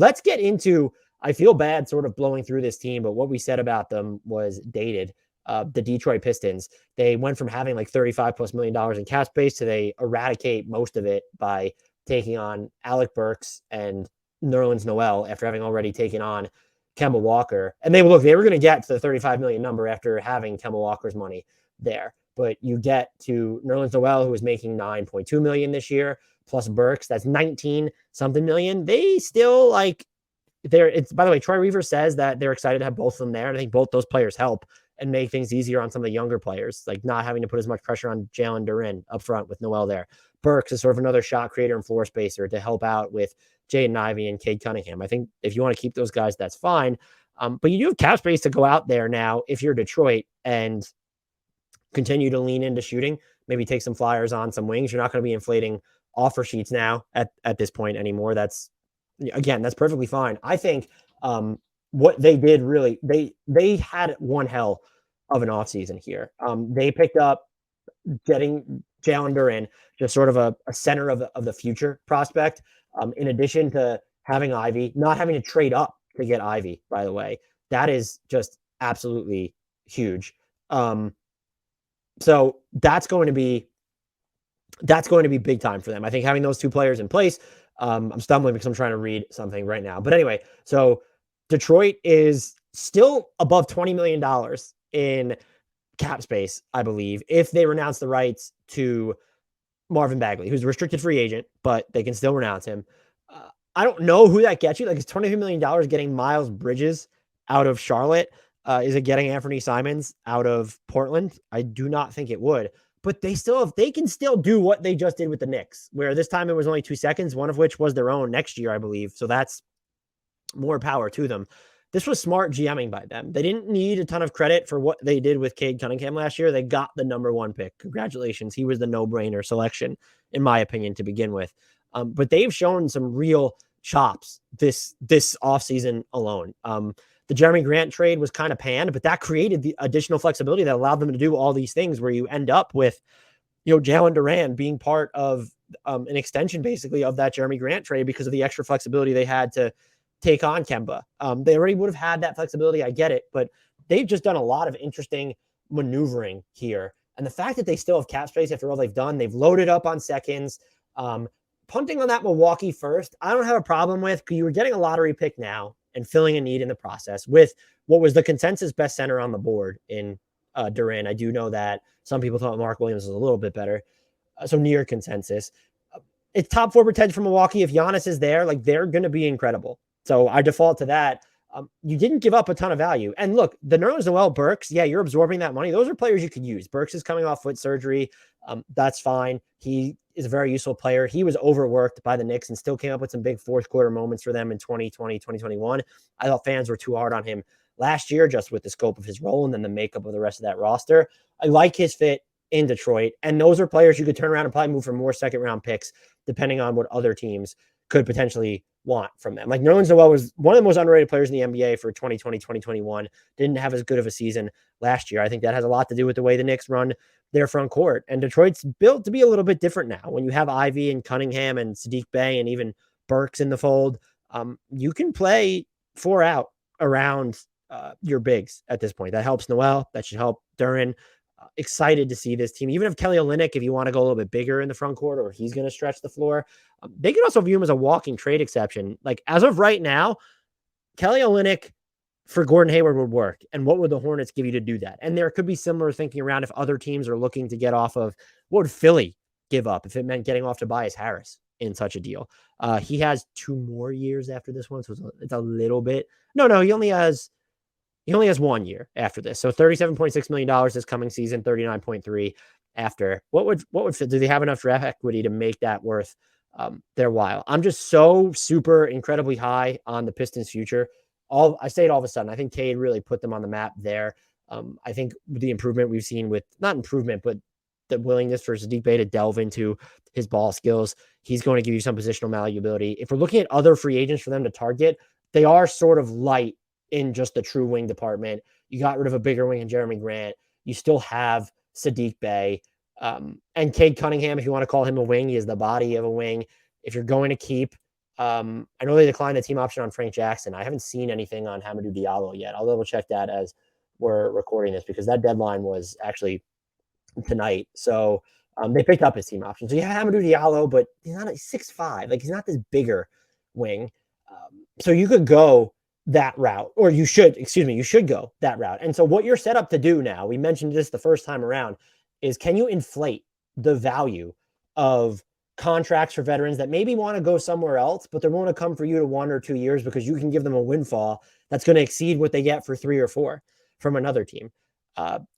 let's get into, I feel bad sort of blowing through this team, but what we said about them was dated. The Detroit Pistons, they went from having like $35+ million in cap space to they eradicate most of it by taking on Alec Burks and Nerlens Noel after having already taken on Kemba Walker. And they were going to get to the 35 million number after having Kemba Walker's money there. But you get to Nerlens Noel, who was making 9.2 million this year, plus Burks, that's 19 something million. They still like it's, by the way, Troy Weaver says that they're excited to have both of them there. And I think both those players help and make things easier on some of the younger players, like not having to put as much pressure on Jalen Brunson up front with Noel there. Burks is sort of another shot creator and floor spacer to help out with Jaden Ivey and Cade Cunningham. I think if you want to keep those guys, that's fine. But you do have cap space to go out there now if you're Detroit and continue to lean into shooting, maybe take some flyers on some wings. You're not going to be inflating offer sheets now at this point anymore. That's perfectly fine. I think what they did really, they had one hell of an offseason here. They picked up getting Jalen Brunson, just sort of a center of the future prospect, in addition to having Ivy, not having to trade up to get Ivy, by the way. That is just absolutely huge. So that's going to be big time for them. I think having those two players in place, I'm stumbling because I'm trying to read something right now. But anyway, so Detroit is still above $20 million in cap space, I believe, if they renounce the rights to Marvin Bagley, who's a restricted free agent, but they can still renounce him. I don't know who that gets you. Like, is $23 million getting Miles Bridges out of Charlotte? Is it getting Anthony Simons out of Portland? I do not think it would. But they can still do what they just did with the Knicks, where this time it was only 2 seconds, one of which was their own next year, I believe. So that's more power to them. This was smart GMing by them. They didn't need a ton of credit for what they did with Cade Cunningham last year. They got the number 1 pick. Congratulations. He was the no-brainer selection, in my opinion, to begin with. But they've shown some real chops this offseason alone. The Jeremy Grant trade was kind of panned, but that created the additional flexibility that allowed them to do all these things where you end up with, Jalen Brunson being part of an extension basically of that Jeremy Grant trade because of the extra flexibility they had to take on Kemba. They already would have had that flexibility. I get it, but they've just done a lot of interesting maneuvering here. And the fact that they still have cap space after all they've done, they've loaded up on seconds. Punting on that Milwaukee first, I don't have a problem with, because you were getting a lottery pick now and filling a need in the process with what was the consensus best center on the board in Durant. I do know that some people thought Mark Williams was a little bit better. So near consensus. It's top 4 potential for Milwaukee. If Giannis is there, like, they're going to be incredible. So I default to that. You didn't give up a ton of value. And look, the Nerlens Noel, Burks, yeah, you're absorbing that money. Those are players you could use. Burks is coming off foot surgery. That's fine. He is a very useful player. He was overworked by the Knicks and still came up with some big fourth quarter moments for them in 2020, 2021. I thought fans were too hard on him last year, just with the scope of his role and then the makeup of the rest of that roster. I like his fit in Detroit. And those are players you could turn around and probably move for more second round picks, depending on what other teams could potentially want from them. Like, Nerlens Noel was one of the most underrated players in the NBA for 2020, 2021. Didn't have as good of a season last year. I think that has a lot to do with the way the Knicks run their front court. And Detroit's built to be a little bit different now. When you have Ivy and Cunningham and Sadiq Bey and even Burks in the fold, you can play 4 out around your bigs at this point. That helps Noel. That should help Duran. Excited to see this team. Even if Kelly Olynyk, if you want to go a little bit bigger in the front court, or he's going to stretch the floor, they can also view him as a walking trade exception. Like, as of right now, Kelly Olynyk for Gordon Hayward would work. And what would the Hornets give you to do that? And there could be similar thinking around if other teams are looking to get off of, what would Philly give up if it meant getting off Tobias Harris in such a deal? He has 2 more years after this one, so it's a little bit. No, he only has 1 year after this. So $37.6 million this coming season, 39.3 after. What would fit? Do they have enough draft equity to make that worth their while? I'm just so super incredibly high on the Pistons' future. I say it all of a sudden. I think Cade really put them on the map there. I think the improvement we've seen with, not improvement, but the willingness for Sadiq Bey to delve into his ball skills, he's going to give you some positional malleability. If we're looking at other free agents for them to target, they are sort of light in just the true wing department. You got rid of a bigger wing in Jeremy Grant. You still have Sadiq Bey. And Cade Cunningham, if you want to call him a wing, he is the body of a wing. If you're going to keep I know they declined the team option on Frank Jackson. I haven't seen anything on Hamidou Diallo yet. I'll double check that as we're recording this because that deadline was actually tonight. So they picked up his team option. So you have Hamidou Diallo, but he's not 6'5". Like he's not this bigger wing. So you could go that route, or you should go that route. And so what you're set up to do now, we mentioned this the first time around, is can you inflate the value of contracts for veterans that maybe want to go somewhere else, but they're going to come for you to 1 or 2 years because you can give them a windfall that's going to exceed what they get for 3 or 4 from another team.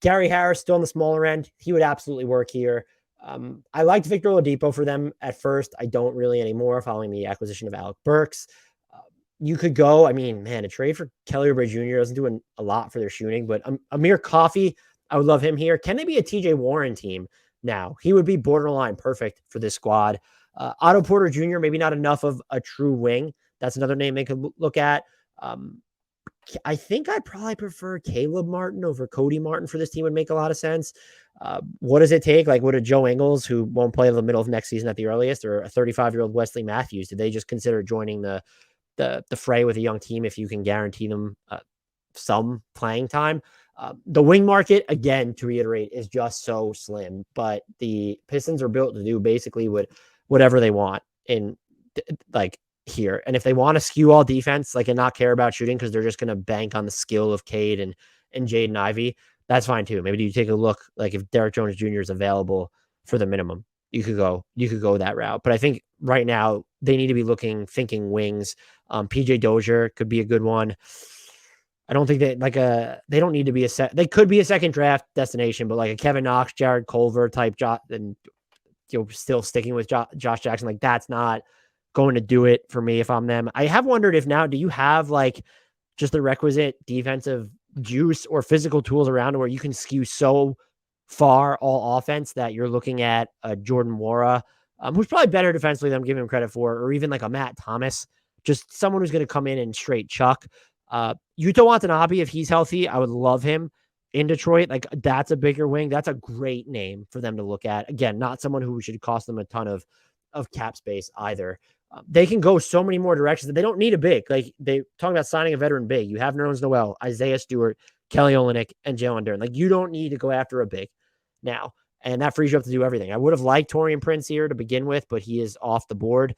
Gary Harris still on the smaller end. He would absolutely work here. I liked Victor Oladipo for them at first. I don't really anymore following the acquisition of Alec Burks. You could go, I mean, man, a trade for Kelly Oubre Jr. doesn't do a lot for their shooting, but Amir Coffey, I would love him here. Can they be a TJ Warren team now? He would be borderline perfect for this squad. Otto Porter Jr., maybe not enough of a true wing. That's another name they could look at. I think I'd probably prefer Caleb Martin over Cody Martin for this team. Would make a lot of sense. What does it take? Like, would a Joe Ingles, who won't play in the middle of next season at the earliest, or a 35-year-old Wesley Matthews, did they just consider joining the fray with a young team if you can guarantee them some playing time? The wing market, again, to reiterate, is just so slim, but the Pistons are built to do basically whatever they want in like here. And if they want to skew all defense, like, and not care about shooting because they're just going to bank on the skill of Cade and Jaden Ivey, that's fine too. Maybe you take a look, like if Derek Jones Jr. is available for the minimum, you could go that route. But I think right now they need to be thinking wings. PJ Dozier could be a good one. I don't think they don't need to be they could be a second draft destination, but like a Kevin Knox, Jared Culver type job, and still sticking with Josh Jackson, like that's not going to do it for me if I'm them. I have wondered if now, do you have like just the requisite defensive juice or physical tools around where you can skew so far all offense that you're looking at a Jordan Nwora, who's probably better defensively than I'm giving him credit for, or even like a Matt Thomas, just someone who's going to come in and straight chuck. Yuta Watanabe, if he's healthy, I would love him in Detroit. Like, that's a bigger wing. That's a great name for them to look at. Again, not someone who should cost them a ton of cap space either. They can go so many more directions that they don't need a big. Like, they talking about signing a veteran big. You have Nerlens Noel, Isaiah Stewart, Kelly Olynyk, and Jalen Duren. Like, you don't need to go after a big now. And that frees you up to do everything. I would have liked Taurean Prince here to begin with, but he is off the board.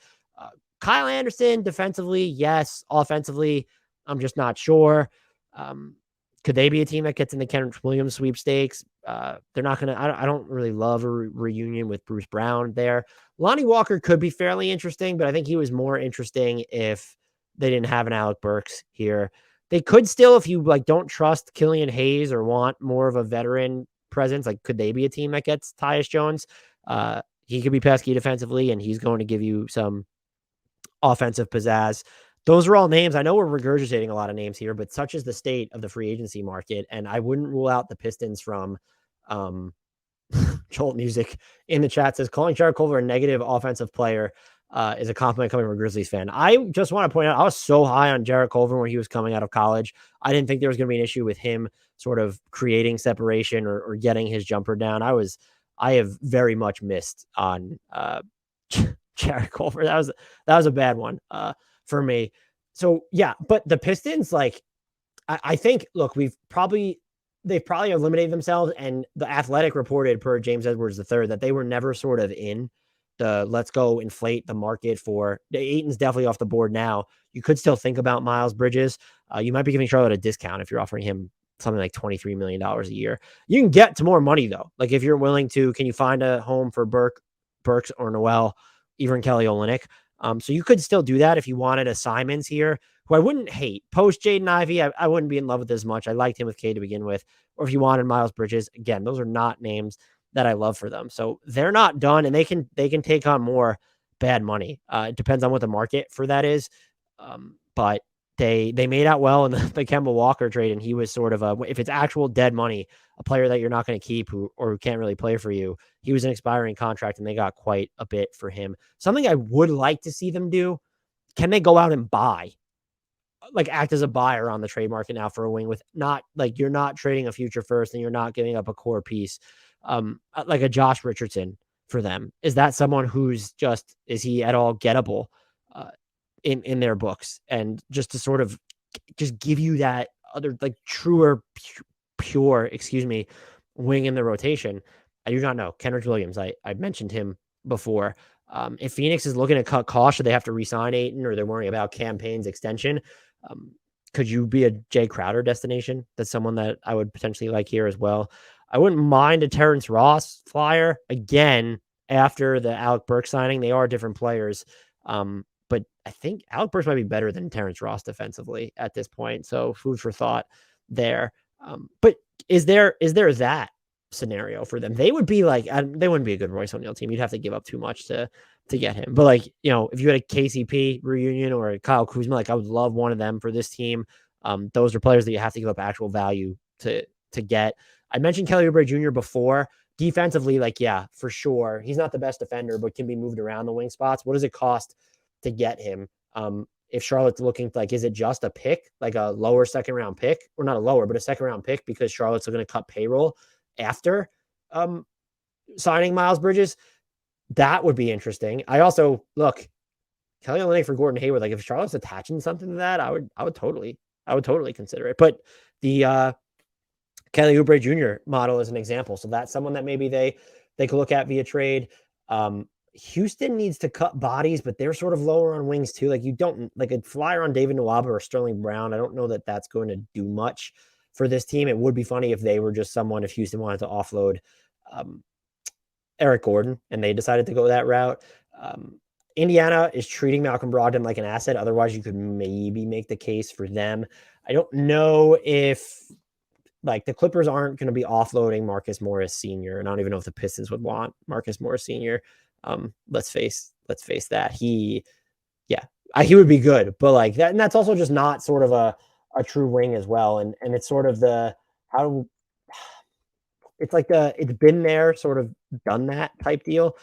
Kyle Anderson, defensively, yes. Offensively, I'm just not sure. Could they be a team that gets in the Kenrich Williams sweepstakes? They're not going to, I don't really love a reunion with Bruce Brown there. Lonnie Walker could be fairly interesting, but I think he was more interesting if they didn't have an Alec Burks here. They could still, if you like don't trust Killian Hayes or want more of a veteran presence, like could they be a team that gets Tyus Jones? He could be pesky defensively, and he's going to give you some offensive pizzazz. Those are all names. I know we're regurgitating a lot of names here, but such is the state of the free agency market. And I wouldn't rule out the Pistons from Jolt Music in the chat says calling Jared Culver a negative offensive player is a compliment coming from a Grizzlies fan. I just want to point out, I was so high on Jared Culver when he was coming out of college. I didn't think there was going to be an issue with him sort of creating separation or getting his jumper down. I have very much missed on Jared Culver. That was a bad one for me. So yeah, but the Pistons, like, I think, look, they've probably eliminated themselves, and the Athletic reported per James Edwards III that they were never sort of in the let's go inflate the market for Ayton's definitely off the board now. You could still think about Miles Bridges. You might be giving Charlotte a discount if you're offering him something like $23 million a year. You can get to more money though. Like if you're willing to, can you find a home for Burks or Noel, even Kelly Olynyk? So you could still do that if you wanted a Simons here, who I wouldn't hate. Post Jaden Ivey, I wouldn't be in love with as much. I liked him with K to begin with. Or if you wanted Miles Bridges, again, those are not names that I love for them. So they're not done, and they can take on more bad money. It depends on what the market for that is. But they made out well in the Kemba Walker trade, and he was sort of if it's actual dead money, a player that you're not going to keep who can't really play for you. He was an expiring contract, and they got quite a bit for him. Something I would like to see them do, can they go out and buy, like act as a buyer on the trade market now for a wing with not like you're not trading a future first and you're not giving up a core piece, like a Josh Richardson for them. Is that someone who's is he at all gettable? in their books, and just to sort of just give you that other like truer, pure, wing in the rotation. I do not know. Kenrich Williams, I mentioned him before. If Phoenix is looking to cut costs, should they have to re-sign Ayton, or they're worrying about campaign's extension? Could you be a Jay Crowder destination? That's someone that I would potentially like here as well. I wouldn't mind a Terrence Ross flyer again after the Alec Burks signing. They are different players. But I think Alec Burks might be better than Terrence Ross defensively at this point. So food for thought there. But is there that scenario for them? They would be like, they wouldn't be a good Royce O'Neal team. You'd have to give up too much to get him. But like, if you had a KCP reunion or a Kyle Kuzma, like I would love one of them for this team. Those are players that you have to give up actual value to get. I mentioned Kelly Oubre Jr. before. Defensively, like, yeah, for sure. He's not the best defender, but can be moved around the wing spots. What does it cost to get him? If Charlotte's looking like, is it just a pick, like a lower second round pick, or not a lower, but a second round pick because Charlotte's going to cut payroll after signing Miles Bridges? That would be interesting. I also look Kelly Olynyk for Gordon Hayward. Like if Charlotte's attaching something to that, I would totally consider it. But the Kelly Oubre Jr. model is an example. So that's someone that maybe they could look at via trade. Houston needs to cut bodies, but they're sort of lower on wings too. Like you don't like a flyer on David Nwaba or Sterling Brown. I don't know that that's going to do much for this team. It would be funny if they were just someone, if Houston wanted to offload Eric Gordon and they decided to go that route. Indiana is treating Malcolm Brogdon like an asset. Otherwise, you could maybe make the case for them. I don't know if like the Clippers aren't going to be offloading Marcus Morris Sr. And I don't even know if the Pistons would want Marcus Morris Sr. Let's face that he would be good, but like that, and that's also just not sort of a true wing as well. And it's sort of it's like it's been there, sort of done that type deal.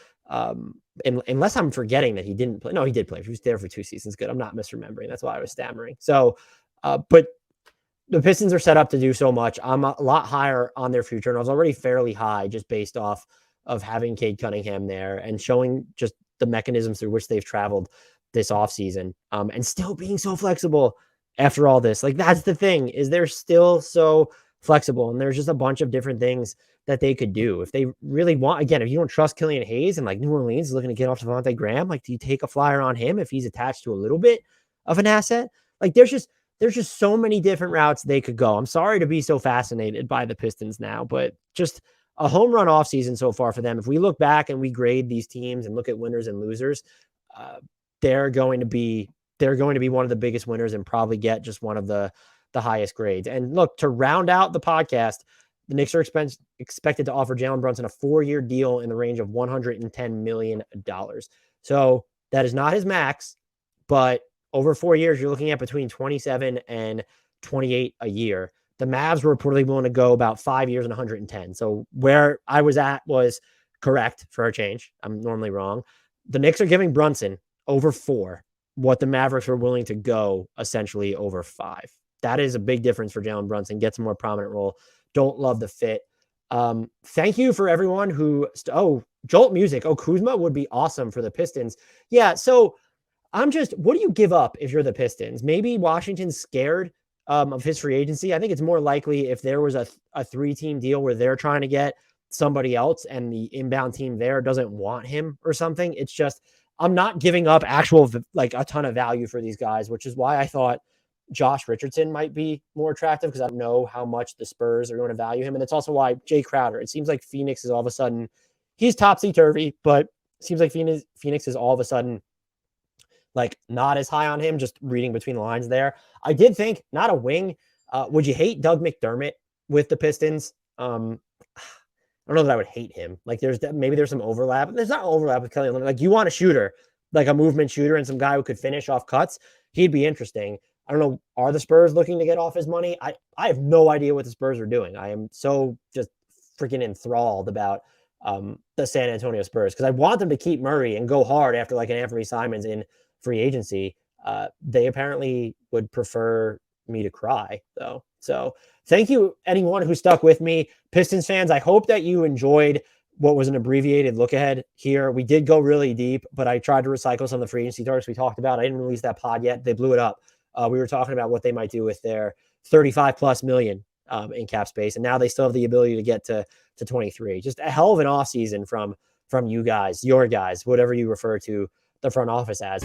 Unless I'm forgetting that he didn't play. No, he did play. He was there for 2 seasons. Good. I'm not misremembering. That's why I was stammering. So, but the Pistons are set up to do so much. I'm a lot higher on their future, and I was already fairly high just based off of having Cade Cunningham there and showing just the mechanisms through which they've traveled this offseason, and still being so flexible after all this. Like that's the thing, is they're still so flexible, and there's just a bunch of different things that they could do if they really want. Again, if you don't trust Killian Hayes and like New Orleans is looking to get off Devontae Graham, like do you take a flyer on him if he's attached to a little bit of an asset? Like there's just so many different routes they could go. I'm sorry to be so fascinated by the Pistons now, but just a home run offseason so far for them. If we look back and we grade these teams and look at winners and losers, they're going to be one of the biggest winners and probably get just one of the highest grades. And look, to round out the podcast, the Knicks are expected to offer Jalen Brunson a 4-year deal in the range of $110 million. So that is not his max, but over 4 years, you're looking at between 27 and 28 a year. The Mavs were reportedly willing to go about 5 years and 110. So where I was at was correct for a change. I'm normally wrong. The Knicks are giving Brunson over 4, what the Mavericks were willing to go essentially over 5. That is a big difference for Jalen Brunson. Gets a more prominent role. Don't love the fit. Thank you for everyone who, Jolt Music. Oh, Kuzma would be awesome for the Pistons. Yeah. So what do you give up if you're the Pistons? Maybe Washington's scared of his free agency. I think it's more likely if there was a 3-team deal where they're trying to get somebody else and the inbound team there doesn't want him or something. It's just, I'm not giving up actual, like a ton of value for these guys, which is why I thought Josh Richardson might be more attractive, because I don't know how much the Spurs are going to value him. And it's also why Jay Crowder, it seems like Phoenix is all of a sudden, he's topsy-turvy, but it seems like Phoenix is all of a sudden like not as high on him, just reading between the lines there. I did think, not a wing. Would you hate Doug McDermott with the Pistons? I don't know that I would hate him. Like there's some overlap. There's not overlap with Kelly Olynyk. Like you want a shooter, like a movement shooter and some guy who could finish off cuts. He'd be interesting. I don't know. Are the Spurs looking to get off his money? I have no idea what the Spurs are doing. I am so just freaking enthralled about the San Antonio Spurs, because I want them to keep Murray and go hard after like an Anthony Simons in free agency. They apparently would prefer me to cry though. So thank you anyone who stuck with me. Pistons fans, I hope that you enjoyed what was an abbreviated look ahead here. We did go really deep, but I tried to recycle some of the free agency targets we talked about. I didn't release that pod yet. They blew it up. We were talking about what they might do with their 35 plus million in cap space. And now they still have the ability to get to 23. Just a hell of an offseason from you guys, your guys, whatever you refer to the front office as.